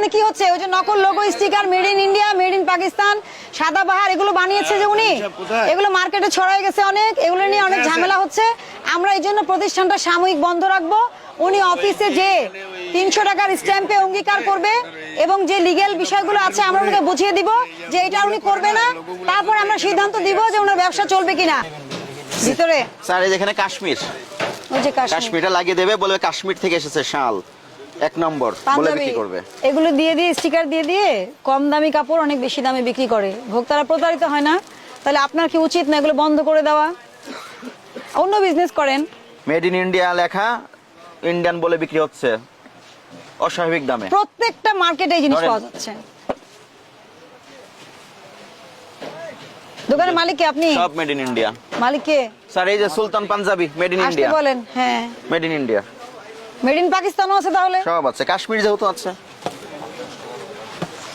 এখানে কি হচ্ছে? ওই যে নকল logo sticker, made in India, made in Pakistan, Sadabahar, এগুলো বানিয়েছে যে উনি, এগুলো মার্কেটে ছড়াই গেছে অনেক, এগুলো নিয়ে অনেক ঝামেলা হচ্ছে। আমরা এই জন্য প্রতিষ্ঠানটা সাময়িক বন্ধ রাখবো। উনি অফিসে যে 300 টাকার স্ট্যাম্পে অঙ্গীকার করবে এবং যে লিগ্যাল বিষয়গুলো আছে আমরা ওনাকে বুঝিয়ে দিব যে এটা উনি করবে না, তারপর আমরা সিদ্ধান্ত দিব যে ওনার ব্যবসা চলবে কিনা। ভিতরে স্যার এই যেখানে কাশ্মীর, ওই যে কাশ্মীরটা লাগিয়ে দেবে, বলবে কাশ্মীর থেকে এসেছে শাল 1 নম্বর বলে বিক্রি করবে। এগুলো দিয়ে দিয়ে স্টিকার দিয়ে দিয়ে কম দামি কাপড় অনেক বেশি দামে বিক্রি করে, ভোক্তারা প্রতারিত হয় না? তাহলে আপনার কি উচিত না এগুলো বন্ধ করে দেওয়া? অন্য বিজনেস করেন। মেড ইন ইন্ডিয়া লেখা, ইন্ডিয়ান বলে বিক্রি হচ্ছে অস্বাভাবিক দামে। প্রত্যেকটা মার্কেটে এই জিনিস পাওয়া যাচ্ছে। দোকানের মালিক কে আপনি? সব মেড ইন ইন্ডিয়া। মালিক কে? স্যার এই যে Sultan Panjabi, made in India. আসতে বলেন। হ্যাঁ, made in India. Made in পাকিস্তানও আছে তাহলে? সব আছে, কাশ্মীর যেহেতু আছে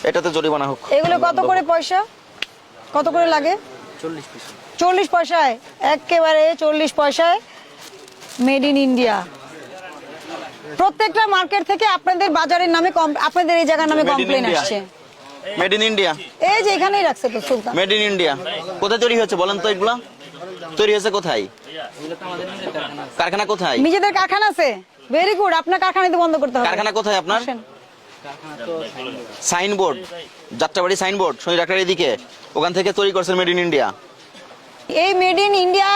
এটাতে জরিমানা হোক। এগুলো কত করে পয়সা, কত করে লাগে? 40 পয়সা। 40 পয়সায়, একেবারে 40 পয়সায় মেড ইন ইন্ডিয়া। প্রত্যেকটা মার্কেট থেকে আপনাদের বাজারের নামে, আপনাদের এই জায়গার নামে কমপ্লেইন আসছে। মেড ইন ইন্ডিয়া, এই যে এখানেই রাখছে তো সুলতান। মেড ইন ইন্ডিয়া কোথায় তৈরি হয়েছে বলেন তো? এগুলা তৈরি হয়েছে কোথায়? কারখানা কোথায়? নিজেদের কারখানা আছে? ভেরি গুড, আপনার কারখানাতে বন্ধ করতে হবে। কারখানা কোথায় আপনার? সাইনবোর্ড, যাত্রাবাড়ি সাইনবোর্ড, শনি ডাক্তার এদিকে, ওখান থেকে তৈরি করছেন মেড ইন ইন্ডিয়া। এই মেড ইন ইন্ডিয়া,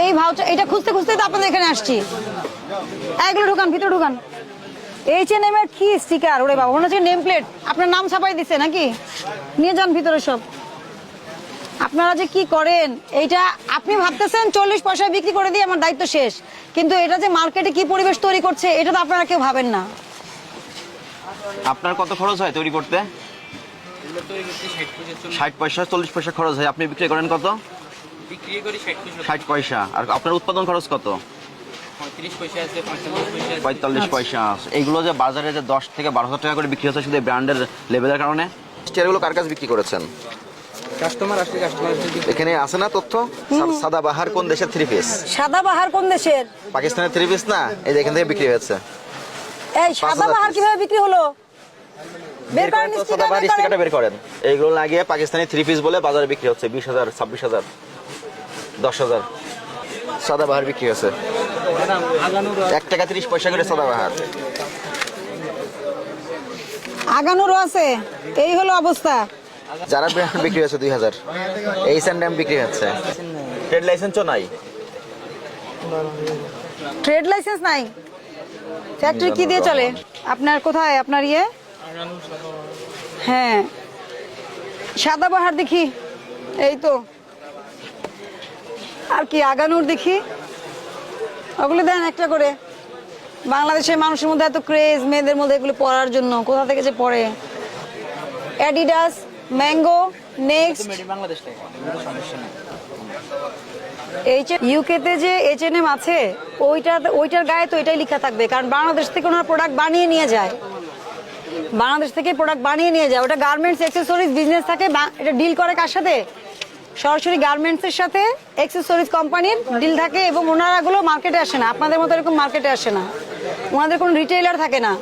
এই ভাউচার, এটা খুঁজতে খুঁজতে তো আপনাদের এখানে আসছি। এগুলো ঢুকান, ভিতরে ঢুকান। H&M এর কি স্টিকার, ওরে বাবা, মনে হচ্ছে নেম প্লেট। আপনার নাম ছাপাই দিছে নাকি? নিয়ে যান ভিতরে সব। আপনারা যে কি করেন, এইটা আপনি ভাবতেছেন 40 পয়সায় বিক্রি করে দিয়ে আমার দায়িত্ব শেষ, কিন্তু এটা যে মার্কেটে কি পরিবেশ তৈরি করছে এটা তো আপনারা কেউ ভাবেন না। আপনার কত খরচ হয় তৈরি করতে? 60 পয়সা, 40 পয়সা খরচ হয়। আপনি বিক্রি করেন কত? বিক্রি করি 60 পয়সা। আর আপনার উৎপাদন খরচ কত? 35 পয়সা আছে, 45 পয়সা আছে। 45 পয়সা আছে। এইগুলো যে বাজারে যে 10 থেকে 12,000 টাকা করে বিক্রি হচ্ছে শুধু ব্র্যান্ডের লেভেলের কারণে। স্টিয়ারগুলো কার কাছে বিক্রি করেছেন? কাস্টমার আসলে কাস্টমার এখানে আছে না তথ্য? সাদাবাহার কোন দেশের 3 পিস? সাদাবাহার কোন দেশের? পাকিস্তানের 3 পিস না, এই যে এখান থেকে বিক্রি হয়েছে। এই সাদাবাহার কিভাবে বিক্রি হলো? বের করেন স্টিকার, সাদাবাহার স্টিকারটা বের করেন। এইগুলো লাগিয়ে পাকিস্তানি 3 পিস বলে বাজারে বিক্রি হচ্ছে 20,000, 26,000, 10,000 সাদাবাহার বিক্রি হচ্ছে। 1 টাকা 30 পয়সা করে সাদাবাহার। আগানোরও আছে। এই হলো অবস্থা। যারা ব্র্যান্ড বিক্রি হচ্ছে 2,000, H&M বিক্রি হচ্ছে। ট্রেড লাইসেন্সও নাই। ট্রেড লাইসেন্স নাই? ফ্যাক্টরি কি দিয়ে চলে? আপনার কোথায় আপনার ইয়ে? হ্যাঁ, সাদাবাহার দেখি, এই তো। আর কি আগানোর দেখি, ওগুলো দেন একটা করে। বাংলাদেশের মানুষের মধ্যে এত ক্রেজ মেয়েদের মধ্যে এগুলো পরার জন্য, কোথা থেকে যে পরে। Adidas, mango, next. বাংলাদেশ থেকে সমস্যা নেই। ইউকেতে যে H&M আছে, ওইটার গায়ে তো এটাই লেখা থাকবে, কারণ বাংলাদেশ থেকে ওনার প্রোডাক্ট বানিয়ে নিয়ে যায়। বাংলাদেশ থেকে প্রোডাক্ট বানিয়ে নিয়ে যায়। ওটা গার্মেন্টস অ্যাক্সেসরিজ বিজনেস থাকে। এটা ডিল করে কার সাথে? সরাসরি গার্মেন্টসের সাথে অ্যাক্সেসরিজ কোম্পানির ডিল থাকে, এবং ওনারা গুলো মার্কেটে আসে না, আপনাদের মতো এরকম মার্কেটে আসে না। ওনাদের কোনো রিটেইলার থাকে না,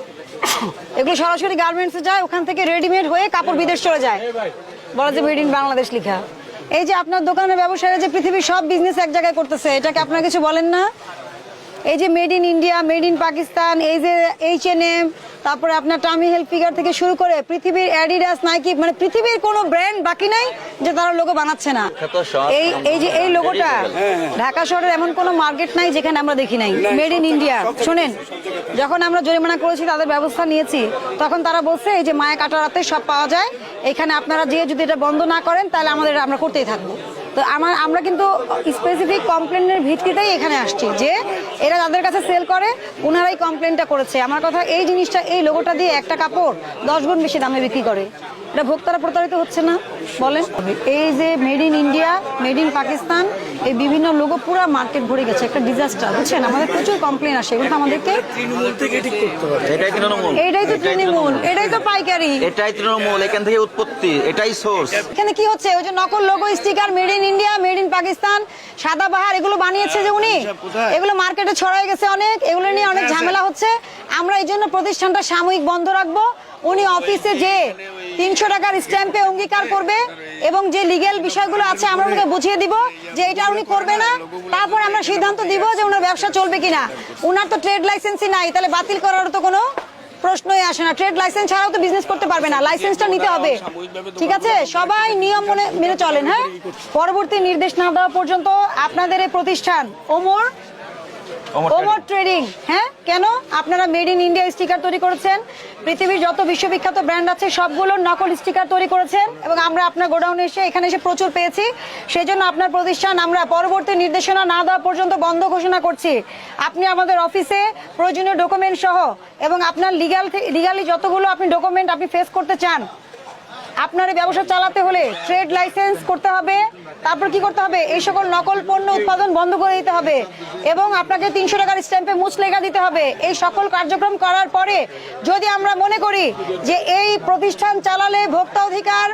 এগুলো সরাসরি গার্মেন্টসে যায়, ওখান থেকে রেডিমেড হয়ে কাপড় বিদেশ চলে যায়, বলা যে মেড ইন বাংলাদেশ লেখা। এই যে আপনার দোকানের ব্যবসায়ীরা যে পৃথিবীর সব বিজনেস এক জায়গায় করতেছে, এটাকে আপনারা কিছু বলেন না? এই যে made in India, made in Pakistan, এই যে H&M, তারপরে আপনার টামি হেলফিগার থেকে শুরু করে পৃথিবীর অ্যাডিডাস, নাইকি, মানে পৃথিবীর কোনো ব্র্যান্ড বাকি নাই যে তারা লোগো বানাচ্ছে না। এই যে এই লোগোটা, ঢাকা শহরের এমন কোনো মার্কেট নাই যেখানে আমরা দেখি নাই মেড ইন ইন্ডিয়া। শোনেন, যখন আমরা জরিমানা করেছি, তাদের ব্যবস্থা নিয়েছি, তখন তারা বলছে এই যে মায়া কাটা রাতে সব পাওয়া যায় এখানে, আপনারা যে যদি এটা বন্ধ না করেন তাহলে আমরা করতেই থাকবো। তো আমরা কিন্তু স্পেসিফিক কমপ্লেনের ভিত্তিতেই এখানে আসছি যে এরা যাদের কাছে সেল করে ওনারাই কমপ্লেনটা করেছে। আমার কথা, এই জিনিসটা, এই লোগোটা দিয়ে একটা কাপড় 10 গুণ বেশি দামে বিক্রি করে। এটা ভোক্তারা প্রতারিত হচ্ছে না বলেন? এই যে made in India, made in Pakistan, এই বিভিন্ন লোগো পুরো মার্কেট ভরে গেছে, একটা ডিজাস্টার, বুঝছেন? আমাদের প্রচুর কমপ্লেন আসে, এগুলো তো আমাদেরকে এটাই তৃণমূল, এটাই তো তৃণমূল, এটাই তো পাইকারি, এটাই তৃণমূল, এখান থেকে উৎপত্তি, এটাই সোর্স। এখানে কি হচ্ছে? ওই যে নকল logo, sticker, made in India, made in Pakistan, Sadabahar, এগুলো বানিয়েছে যে উনি, এগুলো মার্কেটে ছড়াই গেছে অনেক, এগুলো নিয়ে অনেক ঝামেলা হচ্ছে। আমরা এই জন্য প্রতিষ্ঠানটা সাময়িক বন্ধ রাখবো। উনি অফিসে যে 300 টাকার স্ট্যাম্পে অঙ্গীকার করবে এবং যে লিগ্যাল বিষয়গুলো আছে আমরা ওনাকে বুঝিয়ে দিব যে এটা উনি করবে না, তারপর আমরা সিদ্ধান্ত দিব যে ওনার ব্যবসা চলবে কিনা। ওনার তো ট্রেড লাইসেন্সই নাই, তাহলে বাতিল করার তো কোনো প্রশ্নই আসে না। ট্রেড লাইসেন্স ছাড়াও তো বিজনেস করতে পারবে না, লাইসেন্সটা নিতে হবে। ঠিক আছে, সবাই নিয়ম মেনে চলেন। হ্যাঁ, পরবর্তী নির্দেশ না দেওয়া পর্যন্ত আপনাদের এই প্রতিষ্ঠান ওমর ট্রেডিং, হ্যাঁ, কেন আপনারা মেড ইন ইন্ডিয়া স্টিকার তৈরি করেছেন, পৃথিবীর যত বিশ্ববিখ্যাত ব্র্যান্ড আছে সবগুলোর নকল স্টিকার তৈরি করেছেন এবং আমরা আপনার গোডাউনে এখানে এসে প্রচুর পেয়েছি। সেই জন্য আপনার প্রতিষ্ঠান আমরা পরবর্তী নির্দেশনা না দেওয়া পর্যন্ত বন্ধ ঘোষণা করছি। আপনি আমাদের অফিসে প্রয়োজনীয় ডকুমেন্ট সহ এবং আপনার লিগালি যতগুলো আপনি ডকুমেন্ট আপনি ফেস করতে চান, আপনার এই ব্যবসা চালাতে হলে ট্রেড লাইসেন্স করতে হবে, তারপর কি করতে হবে, এই সকল নকল পণ্য উৎপাদন বন্ধ করে দিতে হবে এবং আপনাকে 300 টাকার স্ট্যাম্পে মুচলেখা দিতে হবে। এই সকল কার্যক্রম করার পরে যদি আমরা মনে করি যে এই প্রতিষ্ঠান চালালে ভোক্তা অধিকার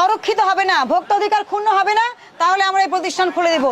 অরক্ষিত হবে না, ভোক্তা অধিকার ক্ষুণ্ণ হবে না, তাহলে আমরা এই প্রতিষ্ঠান খুলে দেব।